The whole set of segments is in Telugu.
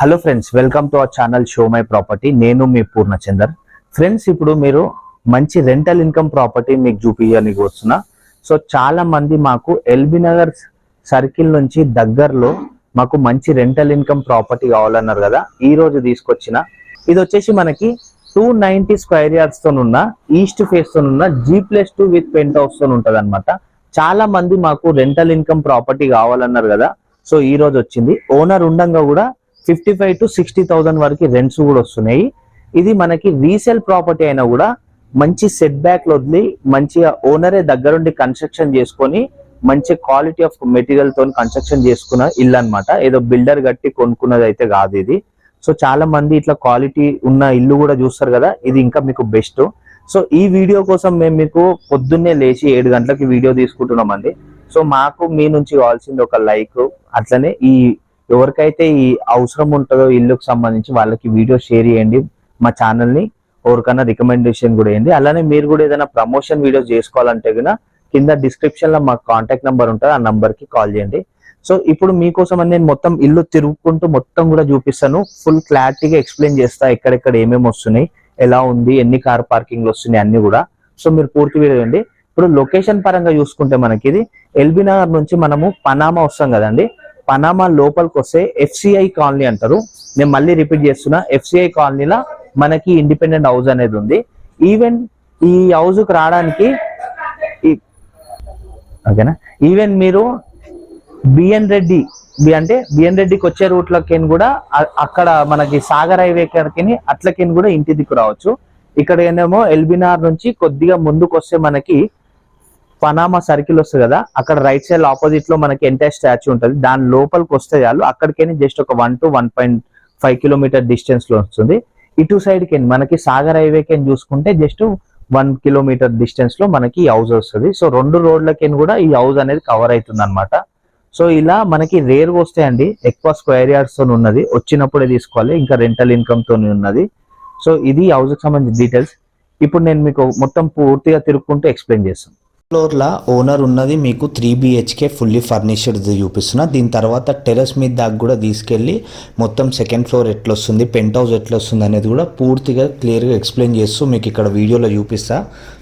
Hello friends, welcome to our channel show my property. నేను మీ పూర్ణచందర్. ఫ్రెండ్స్, ఇప్పుడు మీరు మంచి రెంటల్ ఇన్కమ్ ప్రాపర్టీ మీకు చూపించడానికి వస్తున్నా. సో చాలా మంది మాకు ఎల్బీ నగర్ సర్కిల్ నుంచి దగ్గరలో మాకు మంచి రెంటల్ ఇన్కమ్ ప్రాపర్టీ కావాలన్నారు కదా. ఈ రోజు తీసుకొచ్చిన ఇది వచ్చేసి మనకి 290 స్క్వేర్ యార్డ్స్ తో ఉన్న ఈస్ట్ ఫేస్ తో ఉన్న G+2 విత్ పెంట్ హౌస్ తో ఉంటది అనమాట. చాలా మంది మాకు రెంటల్ ఇన్కమ్ ప్రాపర్టీ కావాలన్నారు కదా. సో ఈ రోజు వచ్చింది. ఓనర్ ఉండంగా కూడా 55 to 60,000 వరకు రెంట్స్ కూడా వస్తున్నాయి. ఇది మనకి రీసేల్ ప్రాపర్టీ అయినా కూడా మంచి సెట్ బ్యాక్ లో వదిలి మంచిగా ఓనరే దగ్గరుండి కన్స్ట్రక్షన్ చేసుకొని మంచి క్వాలిటీ ఆఫ్ మెటీరియల్ తో కన్స్ట్రక్షన్ చేసుకున్న ఇల్లు అనమాట. ఏదో బిల్డర్ గట్టి కొనుక్కున్నది అయితే కాదు ఇది. సో చాలా మంది ఇట్లా క్వాలిటీ ఉన్న ఇల్లు కూడా చూస్తారు కదా, ఇది ఇంకా మీకు బెస్ట్. సో ఈ వీడియో కోసం మేము మీకు పొద్దున్నే లేచి 7 గంటలకి వీడియో తీసుకుంటున్నామండి. సో మాకు మీ నుంచి కావాల్సింది ఒక లైక్, అట్లనే ఈ ఎవరికైతే ఈ అవసరం ఉంటుందో ఇల్లుకు సంబంధించి వాళ్ళకి వీడియో షేర్ చేయండి. మా ఛానల్ని ఎవరికైనా రికమెండేషన్ కూడా చేయండి. అలానే మీరు కూడా ఏదైనా ప్రమోషన్ వీడియోస్ చేసుకోవాలంటే కూడా కింద డిస్క్రిప్షన్ లో మాకు కాంటాక్ట్ నెంబర్ ఉంటుంది, ఆ నంబర్కి కాల్ చేయండి. సో ఇప్పుడు మీకోసం నేను మొత్తం ఇల్లు తిరుగుకుంటూ మొత్తం కూడా చూపిస్తాను. ఫుల్ క్లారిటీగా ఎక్స్ప్లెయిన్ చేస్తా, ఎక్కడెక్కడ ఏమేమి వస్తున్నాయి, ఎలా ఉంది, ఎన్ని కార్ పార్కింగ్లు వస్తున్నాయి అన్ని కూడా. సో మీరు పూర్తి వీడియో అండి. ఇప్పుడు లొకేషన్ పరంగా చూసుకుంటే మనకి ఇది ఎల్బీ నగర్ నుంచి మనము పనామా వస్తాం కదండి. పనామా లోపలికి వస్తే FCI కాలనీ అంటారు. నేను మళ్ళీ రిపీట్ చేస్తున్నా, FCI కాలనీలో మనకి ఇండిపెండెంట్ హౌస్ అనేది ఉంది. ఈవెన్ ఈ హౌస్ కు రావడానికి ఓకేనా, ఈవెన్ మీరు బిఎన్ రెడ్డికి వచ్చే రూట్లకి కూడా అక్కడ మనకి సాగర్ హైవే కడికి అట్లకి కూడా ఇంటి దిక్కు రావచ్చు. ఇక్కడ ఏమో ఎల్బీ నగర్ నుంచి కొద్దిగా ముందుకు వస్తే మనకి పనామా సర్కిల్ వస్తుంది కదా, అక్కడ రైట్ సైడ్ ఆపోజిట్ లో మనకి ఎంటైర్ స్టాచ్యూ ఉంటుంది. దాని లోపలికి వస్తే చాలు, అక్కడికి జస్ట్ ఒక 1 to 1.5 కిలోమీటర్ డిస్టెన్స్ లో వస్తుంది. ఇటు సైడ్ కి మనకి సాగర్ హైవే కి చూసుకుంటే జస్ట్ 1 కిలోమీటర్ డిస్టెన్స్ లో మనకి ఈ హౌస్ వస్తుంది. సో 2 రోడ్లకి కూడా ఈ హౌస్ అనేది కవర్ అవుతుంది అనమాట. సో ఇలా మనకి రేర్ వస్తాయండి, ఎక్కువ స్క్వేర్ యార్డ్స్ తో ఉన్నది, వచ్చినప్పుడే తీసుకోవాలి, ఇంకా రెంటల్ ఇన్కమ్ తో ఉన్నది. సో ఇది హౌస్ కి సంబంధించిన డీటెయిల్స్. ఇప్పుడు నేను మీకు మొత్తం పూర్తిగా తిరుక్కుంటూ ఎక్స్ప్లెయిన్ చేస్తాను. ఫ్లోర్లో ఓనర్ ఉన్నది మీకు 3 BHK ఫుల్లీ ఫర్నిష్డ్ చూపిస్తున్నా. దీని తర్వాత టెర్రస్ మీద దాకా కూడా తీసుకెళ్ళి మొత్తం సెకండ్ ఫ్లోర్ ఎట్లా వస్తుంది, పెంట్ హౌస్ ఎట్లా వస్తుంది అనేది కూడా పూర్తిగా క్లియర్గా ఎక్స్ప్లెయిన్ చేస్తూ మీకు ఇక్కడ వీడియోలో చూపిస్తా.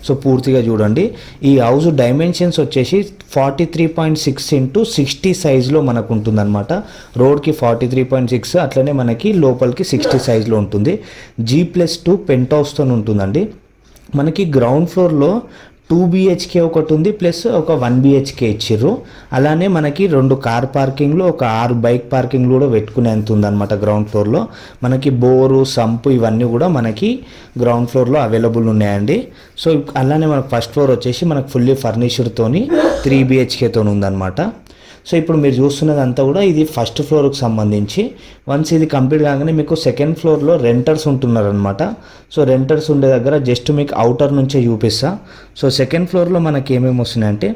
సో పూర్తిగా చూడండి. ఈ హౌస్ డైమెన్షన్స్ వచ్చేసి 43.6 into 60 సైజులో మనకు ఉంటుందన్నమాట. రోడ్కి 43.6, అట్లనే మనకి లోపలికి 60 సైజులో ఉంటుంది. G+2 పెంట్ హౌస్తో ఉంటుందండి. మనకి గ్రౌండ్ ఫ్లోర్లో 2 BHK ఒకటి ఉంది, ప్లస్ ఒక 1 BHK ఇచ్చిర్రు. అలానే మనకి 2 కార్ పార్కింగ్లు, ఒక 6 బైక్ పార్కింగ్లు కూడా పెట్టుకునేంత ఉందన్నమాట. గ్రౌండ్ ఫ్లోర్లో మనకి బోరు, సంపు ఇవన్నీ కూడా మనకి గ్రౌండ్ ఫ్లోర్లో అవైలబుల్ ఉన్నాయండి. సో అలానే మనకు ఫస్ట్ ఫ్లోర్ వచ్చేసి మనకు ఫుల్లీ ఫర్నిచర్తోని 3 BHKతో ఉందన్నమాట. సో ఇప్పుడు మీరు చూస్తున్నది అంతా కూడా ఇది ఫస్ట్ ఫ్లోర్కి సంబంధించి. వన్స్ ఇది కంప్లీట్ కాగానే మీకు సెకండ్ ఫ్లోర్లో రెంటర్స్ ఉంటున్నారనమాట. సో రెంటర్స్ ఉండే దగ్గర జస్ట్ మీకు అవుటర్ నుంచే చూపిస్తా. సో సెకండ్ ఫ్లోర్లో మనకి ఏమేమి వస్తున్నాయంటే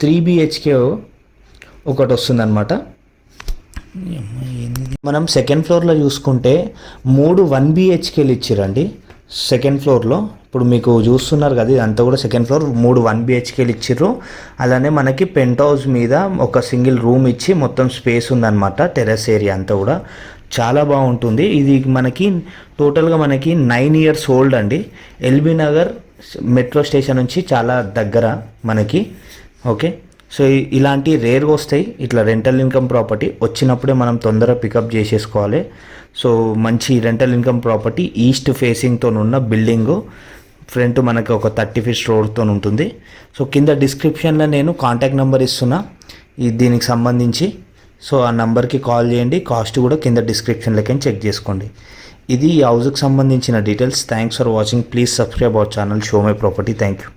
3 BHK ఒకటి వస్తుందన్నమాట. మనం సెకండ్ ఫ్లోర్లో చూసుకుంటే 3 1 BHKలు ఇచ్చిరండి సెకండ్ ఫ్లోర్లో. ఇప్పుడు మీకు చూస్తున్నారు కదా, ఇదంతా కూడా సెకండ్ ఫ్లోర్, 3 1 BHKలు ఇచ్చిర్రు. అలానే మనకి పెంట్ హౌస్ మీద ఒక సింగిల్ రూమ్ ఇచ్చి మొత్తం స్పేస్ ఉందన్నమాట. టెర్రస్ ఏరియా అంతా కూడా చాలా బాగుంటుంది. ఇది మనకి టోటల్గా మనకి 9 years ఓల్డ్ అండి. ఎల్బీ నగర్ మెట్రో స్టేషన్ నుంచి చాలా దగ్గర మనకి. ఓకే, సో ఇలాంటి రేర్గా వస్తాయి. ఇట్లా రెంటల్ ఇన్కమ్ ప్రాపర్టీ వచ్చినప్పుడే మనం తొందరగా పికప్ చేసేసుకోవాలి. సో మంచి రెంటల్ ఇన్కమ్ ప్రాపర్టీ ఈస్ట్ ఫేసింగ్తో ఉన్న బిల్డింగు, ఫ్రంట్ మనకి ఒక 30 feet రోడ్తో ఉంటుంది. సో కింద డిస్క్రిప్షన్లో నేను కాంటాక్ట్ నెంబర్ ఇస్తున్నా దీనికి సంబంధించి. సో ఆ నెంబర్కి కాల్ చేయండి. కాస్ట్ కూడా కింద డిస్క్రిప్షన్లోకి చెక్ చేసుకోండి. ఇది ఈ హౌస్కి సంబంధించిన details. Thanks for watching. Please subscribe our channel show my property. Thank you.